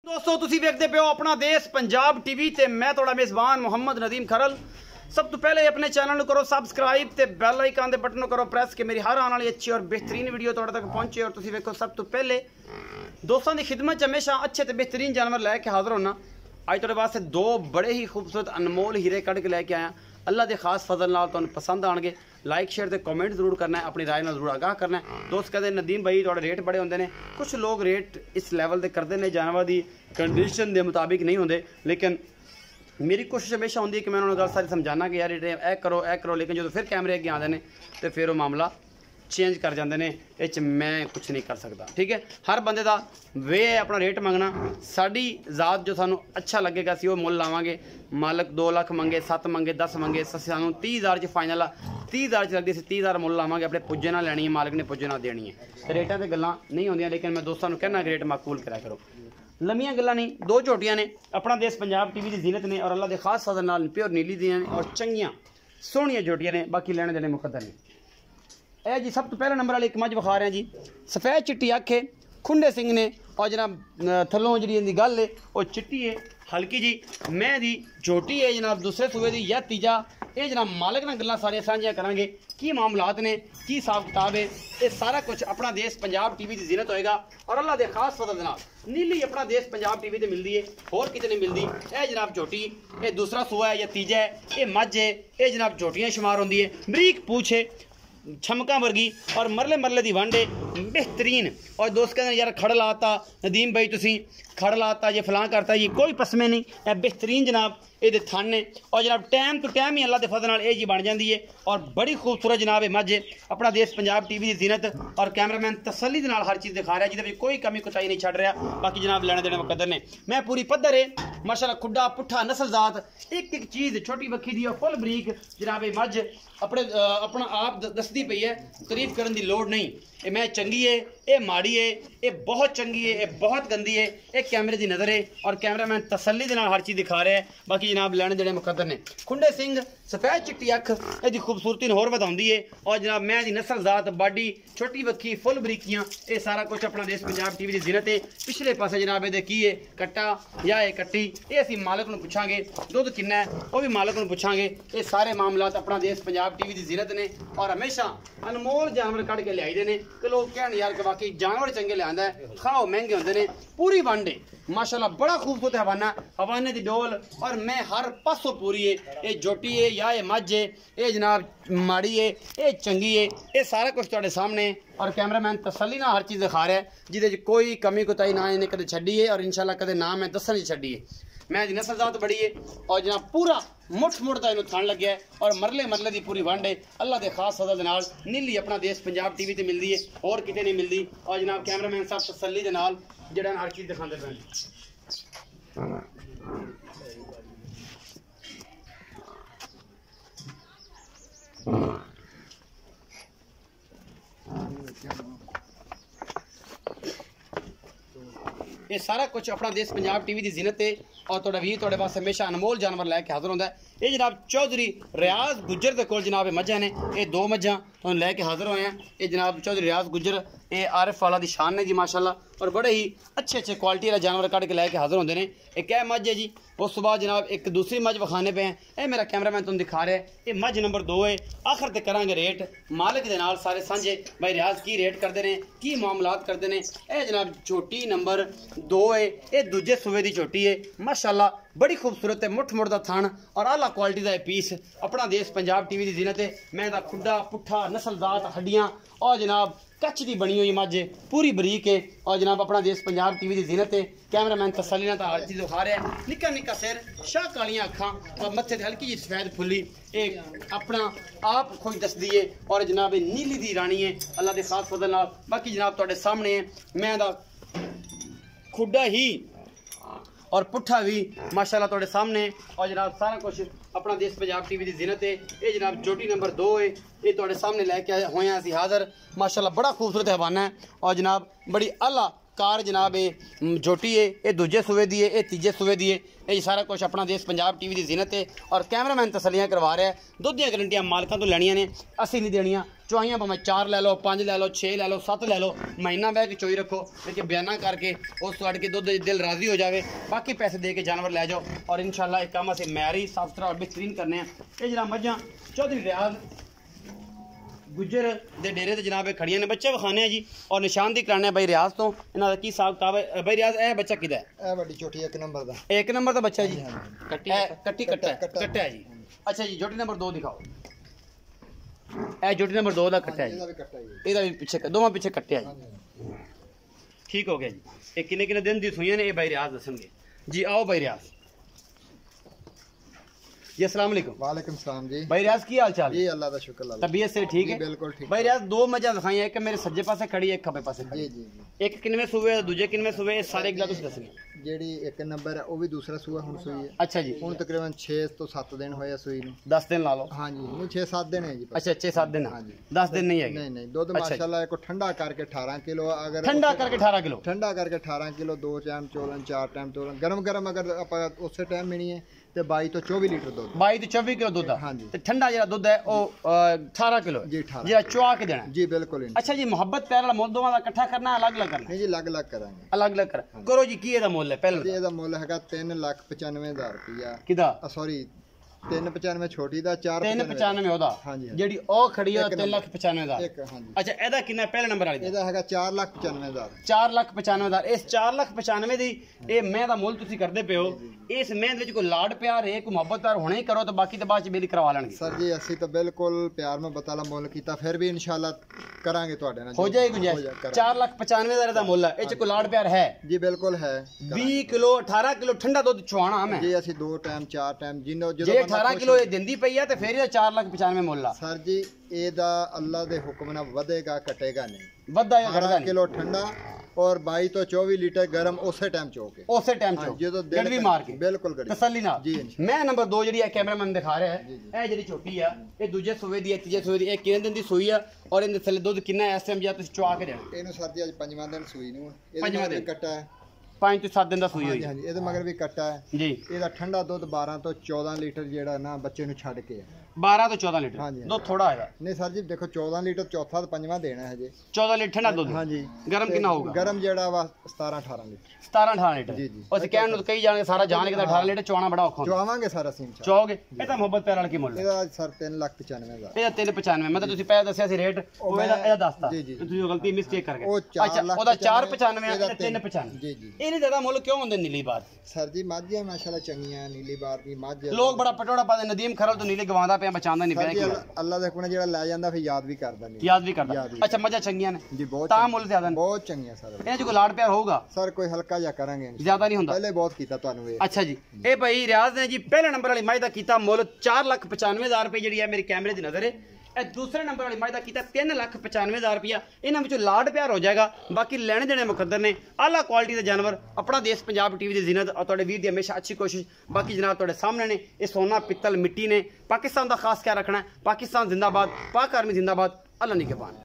दोस्तों तुसी वेखदे पे हो अपना देश पंजाब टीवी ते मैं थोड़ा मेज़बान मोहम्मद नदीम खरल। सब तो पहले अपने चैनल करो सबसक्राइब ते बैल आइकन दे बटन करो प्रेस के मेरी हर आने वाली अच्छी और बेहतरीन वीडियो तुहाडे तक पहुंचे। और तुसी वेखो सब तो पहले दोस्तों की खिदमत हमेशा अच्छे ते बेहतरीन जानवर लैके हाजिर होना। अज तुहाडे वास्ते दो बड़े ही खूबसूरत अनमोल हीरे कढ़ के लैके आया। अल्लाह के खास फजल नाल तुहानू पसंद आएंगे। लाइक शेयर ते कमेंट जरूर करना है, अपनी राय नाल जरूर आगाह करना है। दोस्त कहते नदीम भाई थोड़े रेट बड़े होंगे ने, कुछ लोग रेट इस लैवल के करते हैं जानवर की कंडीशन के मुताबिक नहीं होंगे, लेकिन मेरी कोशिश हमेशा होंगी कि मैं उन्होंने गल सारी समझाना कि यार ए करो, लेकिन जो फिर कैमरे अगे आते हैं तो फिर वो मामला चेंज कर जाते हैं। इस मैं कुछ नहीं कर सकता, ठीक है। हर बंदे का वे है अपना रेट मंगना। साड़ी जात जो सानू अच्छा लगेगा असी वो मुल लावांगे। मालक 2 लाख मंगे, 7 मंगे, 10 मंगे, सानू 30,000 च फाइनल आ 30,000 च लगती 30,000 मुल लावांगे। अपने पुज्जे ना लैनी है, मालक ने पुज्जे ना देनी है। रेटा तो गल्लां नहीं होंदियां, लेकिन मैं दोस्तों को कहना कि रेट माकूल करा करो। लम्मियां गल्लां नहीं, 2 झोटियां ने अपना देश पंजाब टीवी की जीनत ने और अल्लाह के खास फजल नाल प्योर नीली दियां ने और चंगियां सोहणियां झोटियां ने। बाकी लेने देने मुकद्दर ने। ए जी सब तो पहला नंबर वाली एक मझ विखा रहे हैं जी। सफ़ेद चिट्टी अख है, खुंडे सिंह ने और जनाब थलों जी इनकी गल है वो चिट्टी है हल्की जी। मैं दी झोटी है जनाब दूसरे सूबे की या तीजा। ये जनाब मालक ना गल्लां सारियां सांझियां करांगे की मामलात ने की हिसाब किताब है। ये सारा कुछ अपना देश पंजाब टीवी की जीनत होएगा और अल्लाह के खास फजल नाल नीली अपना देश पंजाब टीवी ते मिलती है, होर किते नहीं मिलती। ये जनाब झोटी ये दूसरा सूबा है या तीजा है, ये मझ है, ये जनाब झोटियां शुमार होंदी है। बरीक पूछ है, छमका वर्गी और मरले की वंड है बेहतरीन। और दोस्त कहते यार खड़ लाता नदीम भाई तुसी खड़ लाता ये फलां करता, ये कोई पसमे नहीं है। बेहतरीन जनाब ये थान ने और जनाब टाइम टू टाइम ही अल्लाह के फजल नाल ये जी बन जाती है और बड़ी खूबसूरत जनाब ये मझ है। अपना देश पंजाब टीवी की जीनत और कैमरामैन तसल्ली के नाल हर चीज़ दिखा रहा है, जिसे कोई कमी कुताई नहीं छड़ रहा। बाकी जनाब लेने देने मुकद्दर ने। मैं पूरी पद्धर है माशाल्लाह, खुड्डा पुट्ठा नस्ल जात एक चीज़ छोटी बखी दी और फुल बरीक जनाब ये मझ अपना आप दसदी पई है, तारीफ करने की लोड़ नहीं। ये मैं चंगी है, ये माड़ी है, ये बहुत चंगी है, ये बहुत गंदी है, ये कैमरे की नज़र है और कैमरामैन तसल्ली के नाल हर चीज़ दिखा रहा है। बाकी जनाब लेने देने मुकद्दर ने। खुंडे सिंह सफ़ेद चिट्टी अख इसकी खूबसूरती होर वधाउंदी है और जनाब मैं दी नस्ल जात बाडी छोटी बखी फुल बरीकियां ये सारा कुछ अपना देश पंजाब टीवी की जीनत है। पिछले पासे जनाब ये की है कट्टा या ये कट्टी, ये असी मालक को पूछांगे। दुध किन्ना है वो भी मालक को पूछांगे। ये सारे मामलात अपना देश पंजाब टीवी की जीनत ने और हमेशा अनमोल जानवर कढ़ के लियाई ने कि लोग कहन यार कि वाकई जानवर चंगे लिया है, खाओ महंगे होंगे ने। पूरी वंड है माशाल्लाह, बड़ा खूबसूरत हवाना हवाने की डोल और मैं हर पासों पूरी है। ये जोटी है या ये मझ है, ये जनाब माड़ी है, ये चंगी है, ये सारा कुछ तुहाडे सामने और कैमरामैन तसल्ली ना हर चीज़ दिखा रहा है, जिदे कोई कमी कोताही ना इन्हें कदे छड्डी है और इंशाल्लाह कदे ना मैं दसन छड्डी है। मैं नस्ल जात बड़ी है और जनाब पूरा मुठ का इन्हों थान लगे है और मरले की पूरी वंड है। अल्लाह के खास फजल नाल नीली अपना देश पंजाब टीवी ते मिलती है और किते नहीं मिलती। और जनाब कैमरामैन साहब तसल्ली के नाल जिहड़ा हर चीज़ दिखाते पे। ये सारा कुछ अपना देश पंजाब टीवी की जीनत है और तुहाडा वीर तुहाडे पास हमेशा अनमोल जानवर लैके हाजिर होंदा है। ये जनाब चौधरी रियाज गुज्जर के कोल जनाब मझां ने, ये 2 मझां तुहानूं लैके हाजिर होए हैं। ये जनाब चौधरी रियाज गुज्जर ये आरिफ वाला दी शान ने जी माशाल्लाह और बड़े ही अच्छे क्वालिटी वाला जानवर कढ़ के लैके हाजिर होंदे ने। एक है मझ है जी, उस तो बाद जनाब एक दूसरी मझ विखाने पे हैं। ये मेरा कैमरामैन तुम दिखा रहा है, ये मझ नंबर 2 है। आखिर तक करांगे रेट मालिक के नाल सारे सांझे भाई रियाज की रेट करते हैं की मामलात करते हैं। यह जनाब झोटी नंबर 2 है, ये दूजे सूबे की झोटी है माशाल्लाह, बड़ी खूबसूरत है। मुठ मुड़ का थान और आला क्वालिटी का पीस अपना देश पंजाब टीवी की जीनत है। मैं खुड्डा पुट्ठा नस्लजात हड्डियाँ और जनाब कच्छ की बनी हुई मझ पूरी बरीक है और जनाब अपना देश पंजाब टीवी की जीनत है। कैमरामैन तसल्ली नाल हर चीज़ दिखा रहा है। निक्का निक्का सिर, शाह कालियां अखां और मत्थे हल्की जी सफेद फुल्ली एक अपना आप खुद दसदी है और जनाब नीली दी रानी है अल्लाह के खास फजल नाल। बाकी जनाब तुहाडे सामने है मैं खुड्डा ही और पुट्ठा भी माशाल्लाह तुहाडे सामने और जनाब सारा कुछ अपना देश पंजाब टीवी की जीनत है। ये जनाब जोटी नंबर 2 है, ये तुहाडे सामने लैके होए हैं असीं हाज़र माशाल्लाह, बड़ा खूबसूरत हवाना है और जनाब बड़ी आला कार जनाब ये झोटी है, ये दूजे सूबे दी है, ये तीजे सूबे दी है। ये सारा कुछ अपना देश पंजाब टीवी की जीनत है और कैमरामैन तसलियाँ करवा रहा है। दुध दी गारंटियां मालकों तो लैनियां ने, असी नहीं देनियां। चुआइयां भावें 4 लै लो, 5 लै लो, 6 लै लो, 7 लै लो, महीना बह के चोई रखो, लेकिन बयाना करके उस तुहाड़े के दुध दिल राजी हो जाए, बाकी पैसे दे के जानवर लै जाओ और इंशाल्लाह एक काम असें मैरी साफ सुथरा और बेहतरीन करने हैं। ये जनाब मझां चौधरी रियाज गुज्जर दे डेरे ते जनाब खड़ियां ने। बच्चे विखाने हैं जी और निशानदी कराने भाई रियाज तो। इन्हां दा की हिसाब किताब है भाई रियाज? ए बच्चा किदा है? ए बड़ी छोटी 1 नंबर दा। 1 नंबर दा बच्चा जी, कट्टी कट्टा है जी। अच्छा जी, जोटी नंबर 2 दिखाओ। ए जोटी नंबर 2 दा कट्टा है जी, ਇਹਦਾ ਵੀ ਪਿੱਛੇ ਦੋਵਾਂ ਪਿੱਛੇ ਕੱਟਿਆ ਜੀ। ठीक हो गया जी। ये किन्ने किन्ने दिन दी सुइयां ने, ये भाई रियाज दसणगे जी। आओ भाई रियाज जी, अस्सलाम वालेकुम। वालेकुम सलाम जी। भाई रियाज की हाल चाल जी? अल्लाह दा शुक्र। तबीयत से ठीक है? बिल्कुल ठीक। भाई रियाज 2 मझां दिखाई, एक मेरे सज्जे पासे खड़ी है, एक खब्बे पासे खड़ी। जी जी जी। एक किनवे सूबे दूजे किनवे सूबे, सारे गला तुसीं दसने। ਜਿਹੜੀ 1 ਨੰਬਰ ਹੈ ਉਹ ਵੀ ਦੂਸਰਾ ਸੂਆ ਹੁਣ ਸੂਈ ਹੈ। अच्छा जी। ਹੁਣ ਤਕਰੀਬਨ 6 ਤੋਂ 7 ਦਿਨ ਹੋਏ ਆ ਸੂਈ ਨੂੰ। 10 दिन ला लो। ਹਾਂਜੀ, ਨਹੀਂ 6-7 ਦਿਨ ਹੈ ਜੀ। अच्छा 6-7 दिन, हाँ जी। 10 दिन नहीं है? ਨਹੀਂ ਨਹੀਂ, ਦੁੱਧ ਮਾਸ਼ਾਅੱਲਾ ਕੋ ਠੰਡਾ ਕਰਕੇ 18 ਕਿਲੋ। ਅਗਰ ठंडा करके 18 किलो, ਠੰਡਾ ਕਰਕੇ 18 kilo, 2 time Cholan, 4 time Cholan, ਗਰਮ ਗਰਮ ਅਗਰ ਆਪਾਂ ਉਸੇ ਟਾਈਮ ਮਿਣੀ ਹੈ ਤੇ 22 ਤੋਂ 24 ਲੀਟਰ ਦੁੱਧ। 22 ਤੋਂ 24 किलो दुध हाँ है जी। ते ठंडा जेड़ा दुध है वो 18 किलो है जी, 18 जेड़ा चुआ के देना है। जी बिल्कुल। अच्छा जी, मोहब्बत प्यार वाला मुल दोवां दा इकट्ठा करना है, अलग अलग करना है? ਨਹੀਂ ਜੀ, ਅਲੱਗ-ਅਲੱਗ ਕਰਾਂਗੇ। अलग अलग कर करो जी। की ਇਹਦਾ ਮੁੱਲ ਹੈ ਜੀ ਪਹਿਲਾਂ ਇਹਦਾ ਮੁੱਲ ਹੈਗਾ 3,95,000 ਰੁਪਇਆ। ਕਿਦਾ? ਸੌਰੀ 395 ਛੋਟੀ ਦਾ, 395 ਉਹਦਾ। ਹਾਂਜੀ। ਜਿਹੜੀ ਉਹ ਖੜੀ ਹੈ 3,95,000। ਇੱਕ ਹਾਂਜੀ। ਅੱਛਾ, ਇਹਦਾ ਕਿੰਨਾ ਪਹਿਲੇ ਨੰਬਰ ਵਾਲੀ ਦਾ? ਇਹਦਾ ਹੈਗਾ 4,95,000। 4,95,000। ਇਸ 4,95,000 ਦੀ ਇਹ ਮੈਂ ਦਾ ਮੁੱਲ ਤੁਸੀਂ ਕਰਦੇ ਪਿਓ। ਇਸ ਮੈਂ ਦੇ ਵਿੱਚ ਕੋਈ ਲਾਡ ਪਿਆਰ ਹੈ, ਕੋਈ ਮੁਹੱਬਤ ਪਿਆਰ ਹੁਣੇ ਹੀ ਕਰੋ ਤੇ ਬਾਕੀ ਤਾਂ ਬਾਅਦ ਚ ਬਿਲ ਕਰਵਾ ਲੈਣਗੇ। ਸਰ ਜੀ ਅਸੀਂ ਤਾਂ ਬਿਲਕੁਲ ਪਿਆਰ ਮੁਹੱਬਤ ਵਾਲਾ ਮੁੱਲ ਕੀਤਾ, ਫਿਰ ਵੀ ਇਨਸ਼ਾਅੱਲਾ ਕਰਾਂਗੇ ਤੁਹਾਡੇ ਨਾਲ। ਹੋ ਜਾਏਗੀ ਗੁੰਜਾਇਸ਼। 4,95,000 ਦਾ ਮੁੱਲ ਹੈ, ਇਹ ਚ ਕੋਈ ਲਾਡ ਪਿਆਰ ਹੈ? ਜੀ ਬਿਲਕੁਲ ਹੈ। 20 ਕਿਲੋ 18 ਕਿਲੋ ਠੰਡਾ ਦੁੱਧ ਚੁਆਣਾ ਮੈਂ ਜੀ। ਅਸੀਂ 2 ਟਾਈਮ 4 ਟਾਈਮ ਜਦੋਂ ਜੇ 18 ਕਿਲੋ ਇਹ ਦਿੰਦੀ ਪਈ ਆ ਤੇ ਫਿਰ ਇਹਦਾ 4,95,000 ਮੁੱਲ ਆ। ਸਰ ਜੀ ਇਹਦਾ ਅੱਲਾ ਦੇ ਹੁਕਮ ਨਾਲ ਵਧੇਗਾ ਘਟੇਗਾ ਨਹੀਂ। ਵੱਧਾ ਜਾਂ ਘਟਦਾ 18 ਨਹੀਂ। ਕਿਲੋ ਠੰਡਾ ਔਰ 22 ਤੋਂ 24 ਲੀਟਰ ਗਰਮ ਉਸੇ ਟਾਈਮ ਚੋ ਕੇ, ਉਸੇ ਟਾਈਮ ਹਾਂ, ਚ ਜਦੋਂ ਦਿਲ ਗੜਵੀ ਮਾਰ ਕੇ ਬਿਲਕੁਲ ਗੜਵੀ ਤਸੱਲੀ ਨਾਲ ਜੀ। ਮੈਂ ਨੰਬਰ 2 ਜਿਹੜੀ ਹੈ ਕੈਮਰਾਮੈਨ ਦਿਖਾ ਰਿਹਾ ਹੈ, ਇਹ ਜਿਹੜੀ ਛੋਟੀ ਆ ਇਹ ਦੂਜੇ ਸੂਏ ਦੀ ਹੈ, ਤੀਜੇ ਸੂਏ ਦੀ। ਇਹ ਕਿੰਨੇ ਦਿਨ ਦੀ ਸੂਈ ਆ ਔਰ ਇਹਦੇ ਥੱਲੇ ਦੁੱਧ ਕਿੰਨਾ ਹੈ ਇਸ ਟਾਈਮ ਜਾਂ ਤੁਸੀਂ ਚੁਆ ਕੇ ਦੇਣਾ? ਇਹਨੂੰ ਸਰ ਜੀ ਅੱਜ 5ਵਾਂ ਦਿਨ ਸੂਈ ਨੂੰ। ਪੰਜਵਾਂ ਇਹਦੇ ਦਿਨ। ਕੱਟਾ ਹੈ 5 ਤੋਂ 7 ਦਿਨ ਦਾ ਸੂਈ ਹੋਈ। ਹਾਂਜੀ ਹਾਂਜੀ। ਇਹਦੇ ਮਗਰ ਵੀ ਕੱਟਾ ਹੈ ਜੀ। ਇਹਦਾ ਠੰਡਾ ਦੁੱਧ 12 ਤੋਂ 14 ਲੀਟਰ ਜਿਹੜਾ ਨਾ ਬੱਚੇ ਨੂੰ ਛੱਡ ਕੇ ਹੈ। 12 ਤੋਂ 14 ਲੀਟਰ ਹਾਂਜੀ। ਦੁੱਧ ਥੋੜਾ ਹੈਗਾ। ਨਹੀਂ ਸਰ ਜੀ ਦੇਖੋ 14 ਲੀਟਰ ਚੌਥਾ ਤੇ 5ਵਾਂ ਦੇਣਾ ਹੈ ਹਜੇ। 14 ਲੀਟਰ ਠੰਡਾ ਦੁੱਧ। ਹਾਂਜੀ। ਗਰਮ ਕਿੰਨਾ ਹੋਊਗਾ? ਗਰਮ ਜਿਹੜਾ ਵਾ 17-18 ਲੀਟਰ। 17-18 ਲੀਟਰ। ਜੀ, ਜੀ। ਅਸੀਂ ਕਹਿਣ ਨੂੰ ਕਈ ਜਾਣਗੇ ਸਾਰਾ ਜਾਣ ਕੇ 18 ਲੀਟਰ ਚੁਆਣਾ ਬੜਾ ਔਖਾ ਹੁੰਦਾ। ਚਵਾਵਾਂਗੇ ਸਾਰਾ ਸੀਨ ਚ। ਚੋਗੇ ਇਹ ਤਾਂ ਮੁਹੱਬਤ ਪਿਆਰ ਵਾਲਾ ਕੀ ਮੁੱਲ ਹੈ? ਇਹਦਾ ਸਰ 3,95,000। ਇਹਦਾ 395 ਮੈਂ ਤਾਂ ਤੁਸੀਂ ਪਹਿਲਾਂ ਦੱਸਿਆ ਸੀ ਰੇਟ, ਉਹ ਇਹਦਾ ਦੱਸਤਾ ਜੀ, ਜੀ। ਤੇ ਤੁਸੀਂ ਗਲਤੀ ਮਿਸਟੇਕ ਕਰ ਗਏ। ਉਹ 4 ਅੱਛਾ, ਲੱਖ ਉਹਦਾ 495 ਇਹਦਾ ਇਹਦਾ 395। ਜੀ, ਜੀ। ਇਹਨੇ ਜ਼ਿਆਦਾ ਮੁੱਲ ਕਿਉਂ ਹੁੰਦੇ ਨੀਲੀ ਬਾਤ? ਸਰ ਜੀ ਮਾਝੀਆਂ ਮਾਸ਼ਾਅੱਲਾ ਚੰਗੀਆਂ, ਨੀਲੀ ਬਾਰ ਦੀ ਮੱਝ। ਲੋਕ ਬੜਾ ਪਟੋੜਾ ਪਾਦੇ, ਨਦੀਮ ਖਰਲ ਤੋਂ ਨੀਲੇ ਗਵਾਉਂਦਾ ਪਿਆ, ਬਚਾਉਂਦਾ ਨਹੀਂ ਸਰ ਜੀ ਪਿਆ। ਅੱਲਾ ਦੇ ਹੁਕਮ ਜਿਹੜਾ ਲੈ ਜਾਂਦਾ ਫਿਰ ਯਾਦ ਵੀ ਕਰਦਾ ਨਹੀਂ। ਯਾਦ ਵੀ ਕਰਦਾ। ਯਾਦ ਵੀ। ਅੱਛਾ, ਮੱਝਾਂ ਚੰਗੀਆਂ ਨੇ ਜੀ ਬਹੁਤ ਤਾਂ ਚੰਗੀਆਂ। ਮੁੱਲ ਜ਼ਿਆਦਾ ਨੇ? ਬਹੁਤ ਚੰਗੀਆਂ ਸਰ। ਇਹਨਾਂ 'ਚ ਕੋਈ ਲਾਡ ਪਿਆਰ ਹੋਊਗਾ? ਸਰ ਕੋਈ ਹਲਕਾ ਜਿਹਾ ਕਰਾਂਗੇ, ਜ਼ਿਆਦਾ ਨਹੀਂ ਹੁੰਦਾ। ਪਹਿਲੇ ਬਹੁਤ ਕੀਤਾ ਤੁਹਾਨੂੰ ਇਹ। ਅੱਛਾ ਜੀ, ਇਹ ਭਾਈ ਰਿਆਜ਼ ਨੇ ਜੀ ਪਹਿਲੇ ਨੰਬਰ ਵਾਲੀ ਮੱਝ ਦਾ ਕੀਤਾ ਮੁੱਲ 4,95,000 ਰੁਪਏ ਜਿਹੜੀ ਹੈ ਮੇਰੀ ਕੈਮਰੇ ਦੀ ਨਜ਼ਰ ਹੈ। ਇਹ ਦੂਸਰੇ ਨੰਬਰ ਵਾਲੀ ਮੱਝ ਦਾ ਕੀਤਾ 3,95,000 ਰੁਪਇਆ। ਇਹਨਾਂ ਵਿੱਚੋਂ ਲਾਡ ਪਿਆਰ ਹੋ ਜਾਏਗਾ, ਬਾਕੀ ਲੈਣੇ ਦੇਣੇ ਮੁਕੱਦਰ ਨੇ। ਆਲਾ ਕੁਆਲਿਟੀ ਦੇ ਜਾਨਵਰ, ਆਪਣਾ ਦੇਸ਼ ਪੰਜਾਬ ਟੀਵੀ ਦੀ ਜ਼ਿਨਤ ਔਰ ਤੁਹਾਡੇ ਵੀਰ ਦੀ ਹਮੇਸ਼ਾ ਅੱਛੀ ਕੋਸ਼ਿਸ਼। ਬਾਕੀ ਜਨਾਬ ਤੁਹਾਡੇ ਸਾਹਮਣੇ ਨੇ, ਇਹ ਸੋਨਾ ਪਿੱਤਲ ਮਿੱਟੀ ਨੇ। ਪਾਕਿस्तान ਦਾ ਖਾਸ ਖਿਆਲ ਰੱਖਣਾ ਹੈ। ਪਾਕਿस्तान जिंदाबाद, पाक आर्मी जिंदाबाद। अल्लाह निगहबान।